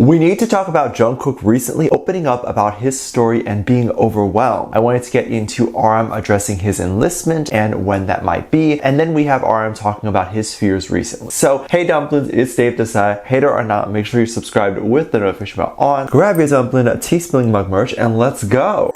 We need to talk about Jung Kook recently opening up about his story and being overwhelmed. I wanted to get into RM addressing his enlistment and when that might be, and then we have RM talking about his fears recently. So, hey dumplings, it's Dave Desai. Hater or not, make sure you're subscribed with the notification bell on. Grab your dumpling, tea spilling mug merch, and let's go!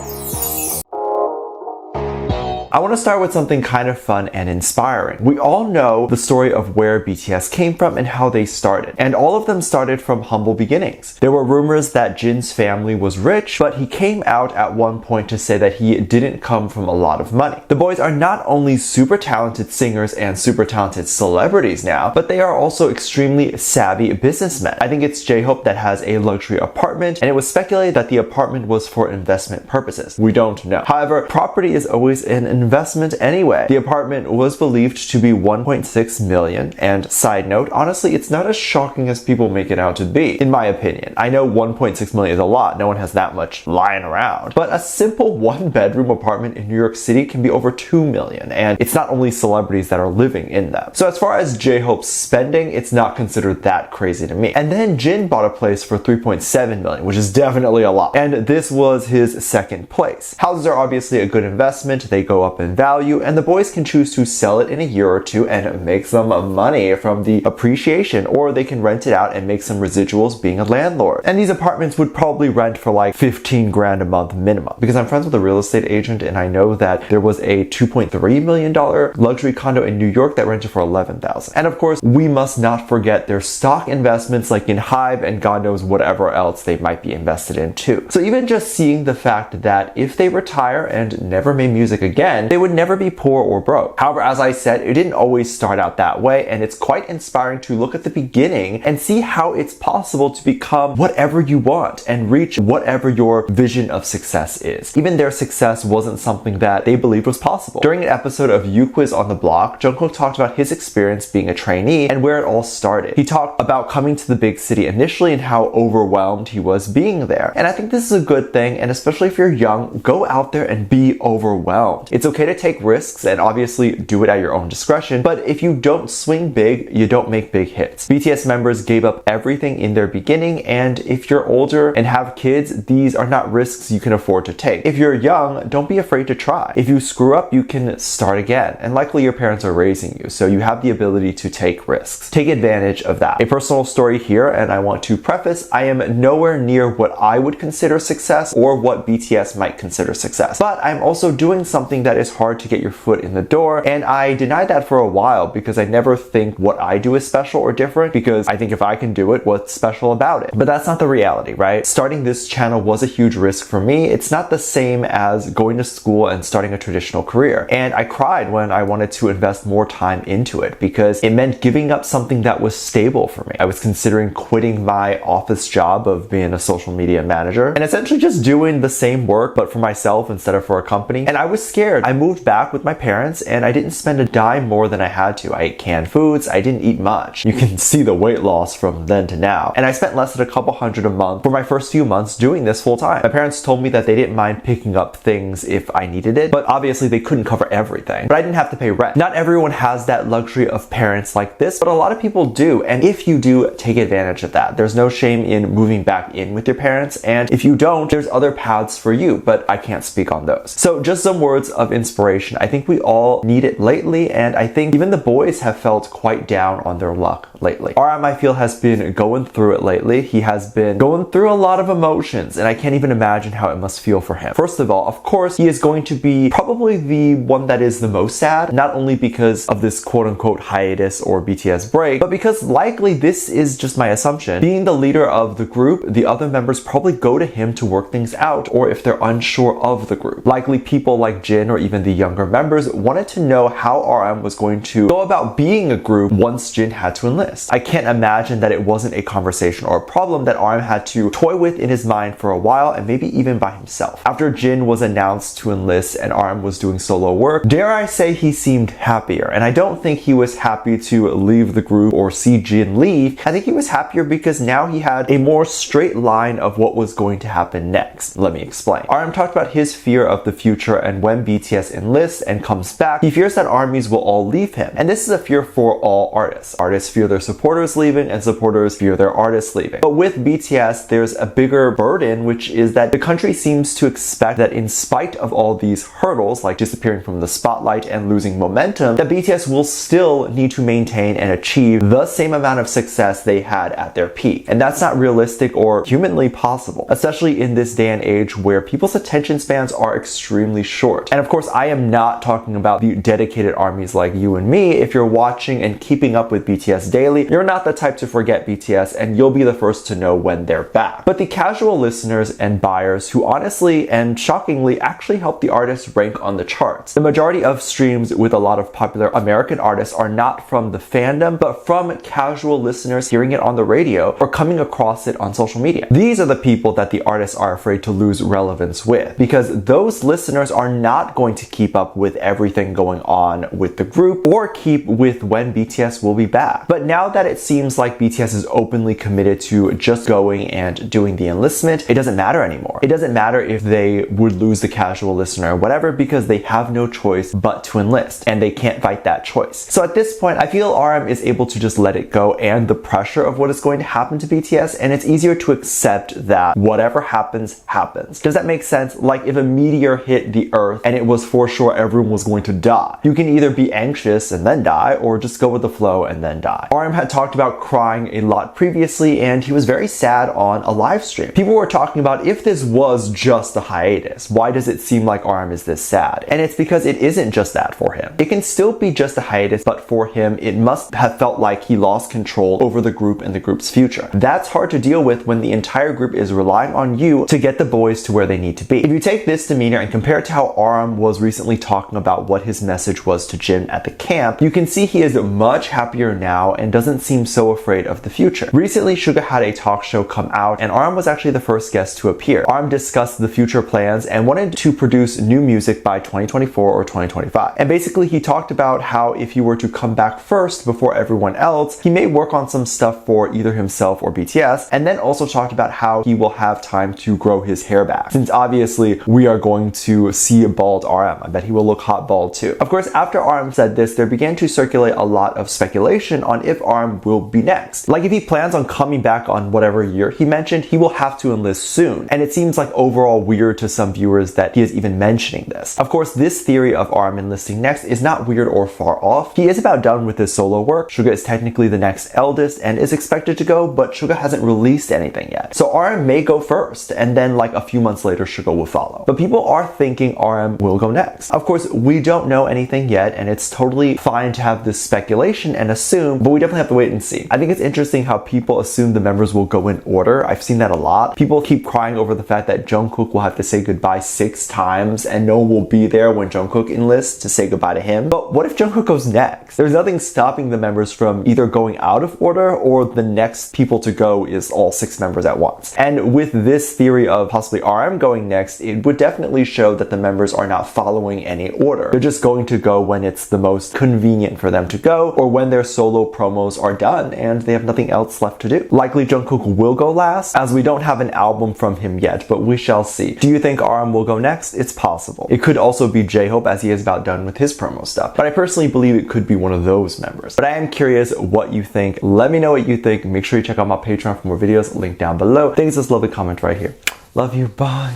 I want to start with something kind of fun and inspiring. We all know the story of where BTS came from and how they started. And all of them started from humble beginnings. There were rumors that Jin's family was rich, but he came out at one point to say that he didn't come from a lot of money. The boys are not only super talented singers and super talented celebrities now, but they are also extremely savvy businessmen. I think it's J-Hope that has a luxury apartment, and it was speculated that the apartment was for investment purposes. We don't know. However, property is always an investment anyway. The apartment was believed to be 1.6 million, and side note, honestly, it's not as shocking as people make it out to be, in my opinion. I know 1.6 million is a lot, no one has that much lying around, but a simple one-bedroom apartment in New York City can be over 2 million, and it's not only celebrities that are living in them. So as far as J-Hope's spending, it's not considered that crazy to me. And then Jin bought a place for 3.7 million, which is definitely a lot, and this was his second place. Houses are obviously a good investment, they go up in value, and the boys can choose to sell it in a year or two and make some money from the appreciation, or they can rent it out and make some residuals being a landlord. And these apartments would probably rent for like 15 grand a month minimum, because I'm friends with a real estate agent and I know that there was a $2.3 million luxury condo in New York that rented for 11,000. And of course, we must not forget their stock investments like in Hive and God knows whatever else they might be invested in too. So even just seeing the fact that if they retire and never made music again, they would never be poor or broke. However, as I said, it didn't always start out that way, and it's quite inspiring to look at the beginning and see how it's possible to become whatever you want and reach whatever your vision of success is. Even their success wasn't something that they believed was possible. During an episode of You Quiz on the Block, Jung Kook talked about his experience being a trainee and where it all started. He talked about coming to the big city initially and how overwhelmed he was being there. And I think this is a good thing, and especially if you're young, go out there and be overwhelmed. It's okay to take risks and obviously do it at your own discretion, but if you don't swing big, you don't make big hits. BTS members gave up everything in their beginning, and if you're older and have kids, these are not risks you can afford to take. If you're young, don't be afraid to try. If you screw up, you can start again, and likely your parents are raising you, so you have the ability to take risks. Take advantage of that. A personal story here, and I want to preface, I am nowhere near what I would consider success or what BTS might consider success, but I'm also doing something that is hard to get your foot in the door, and I denied that for a while because I never think what I do is special or different, because I think if I can do it, what's special about it? But that's not the reality, right? Starting this channel was a huge risk for me. It's not the same as going to school and starting a traditional career, and I cried when I wanted to invest more time into it because it meant giving up something that was stable for me. I was considering quitting my office job of being a social media manager and essentially just doing the same work but for myself instead of for a company, and I was scared. I moved back with my parents and I didn't spend a dime more than I had to. I ate canned foods, I didn't eat much. You can see the weight loss from then to now. And I spent less than a couple hundred a month for my first few months doing this full time. My parents told me that they didn't mind picking up things if I needed it, but obviously they couldn't cover everything. But I didn't have to pay rent. Not everyone has that luxury of parents like this, but a lot of people do. And if you do, take advantage of that. There's no shame in moving back in with your parents, and if you don't, there's other paths for you, but I can't speak on those. So just some words of inspiration. I think we all need it lately, and I think even the boys have felt quite down on their luck lately. RM, I feel, has been going through it lately. He has been going through a lot of emotions, and I can't even imagine how it must feel for him. First of all, of course, he is going to be probably the one that is the most sad, not only because of this quote-unquote hiatus or BTS break, but because likely, this is just my assumption, being the leader of the group, the other members probably go to him to work things out, or if they're unsure of the group. Likely people like Jin or even the younger members wanted to know how RM was going to go about being a group once Jin had to enlist. I can't imagine that it wasn't a conversation or a problem that RM had to toy with in his mind for a while, and maybe even by himself. After Jin was announced to enlist and RM was doing solo work, dare I say he seemed happier, and I don't think he was happy to leave the group or see Jin leave. I think he was happier because now he had a more straight line of what was going to happen next. Let me explain. RM talked about his fear of the future and when BTS BTS enlists and comes back, he fears that armies will all leave him. And this is a fear for all artists. Artists fear their supporters leaving, and supporters fear their artists leaving. But with BTS, there's a bigger burden, which is that the country seems to expect that in spite of all these hurdles, like disappearing from the spotlight and losing momentum, that BTS will still need to maintain and achieve the same amount of success they had at their peak. And that's not realistic or humanly possible, especially in this day and age where people's attention spans are extremely short. And of course, I am not talking about the dedicated armies like you and me. If you're watching and keeping up with BTS daily, you're not the type to forget BTS, and you'll be the first to know when they're back. But the casual listeners and buyers who honestly and shockingly actually help the artists rank on the charts. The majority of streams with a lot of popular American artists are not from the fandom, but from casual listeners hearing it on the radio or coming across it on social media. These are the people that the artists are afraid to lose relevance with, because those listeners are not going to keep up with everything going on with the group or keep with when BTS will be back. But now that it seems like BTS is openly committed to just going and doing the enlistment, it doesn't matter anymore. It doesn't matter if they would lose the casual listener or whatever, because they have no choice but to enlist, and they can't fight that choice. So at this point, I feel RM is able to just let it go and the pressure of what is going to happen to BTS, and it's easier to accept that whatever happens, happens. Does that make sense? Like if a meteor hit the earth and it was for sure everyone was going to die, you can either be anxious and then die, or just go with the flow and then die. RM had talked about crying a lot previously, and he was very sad on a live stream. People were talking about, if this was just a hiatus, why does it seem like RM is this sad? And it's because it isn't just that for him. It can still be just a hiatus, but for him, it must have felt like he lost control over the group and the group's future. That's hard to deal with when the entire group is relying on you to get the boys to where they need to be. If you take this demeanor and compare it to how RM was recently talking about what his message was to Jin at the camp, you can see he is much happier now and doesn't seem so afraid of the future. Recently, Suga had a talk show come out, and RM was actually the first guest to appear. RM discussed the future plans and wanted to produce new music by 2024 or 2025. And basically, he talked about how if he were to come back first before everyone else, he may work on some stuff for either himself or BTS, and then also talked about how he will have time to grow his hair back, since obviously we are going to see a bald RM. I bet he will look hot bald too. Of course, after RM said this, there began to circulate a lot of speculation on if RM will be next. Like if he plans on coming back on whatever year he mentioned, he will have to enlist soon. And it seems like overall weird to some viewers that he is even mentioning this. Of course, this theory of RM enlisting next is not weird or far off. He is about done with his solo work. Suga is technically the next eldest and is expected to go, but Suga hasn't released anything yet. So RM may go first, and then like a few months later, Suga will follow. But people are thinking RM will go next. Of course, we don't know anything yet, and it's totally fine to have this speculation and assume, but we definitely have to wait and see. I think it's interesting how people assume the members will go in order. I've seen that a lot. People keep crying over the fact that Jung Kook will have to say goodbye 6 times and no one will be there when Jung Kook enlists to say goodbye to him. But what if Jung Kook goes next? There's nothing stopping the members from either going out of order, or the next people to go is all 6 members at once. And with this theory of possibly RM going next, it would definitely show that the members are not following any order. They're just going to go when it's the most convenient for them to go, or when their solo promos are done and they have nothing else left to do. Likely Jung Kook will go last, as we don't have an album from him yet, but we shall see. Do you think RM will go next? It's possible. It could also be J-Hope, as he is about done with his promo stuff, but I personally believe it could be one of those members. But I am curious what you think. Let me know what you think. Make sure you check out my Patreon for more videos, link down below. Thanks for this lovely comment right here. Love you, bye.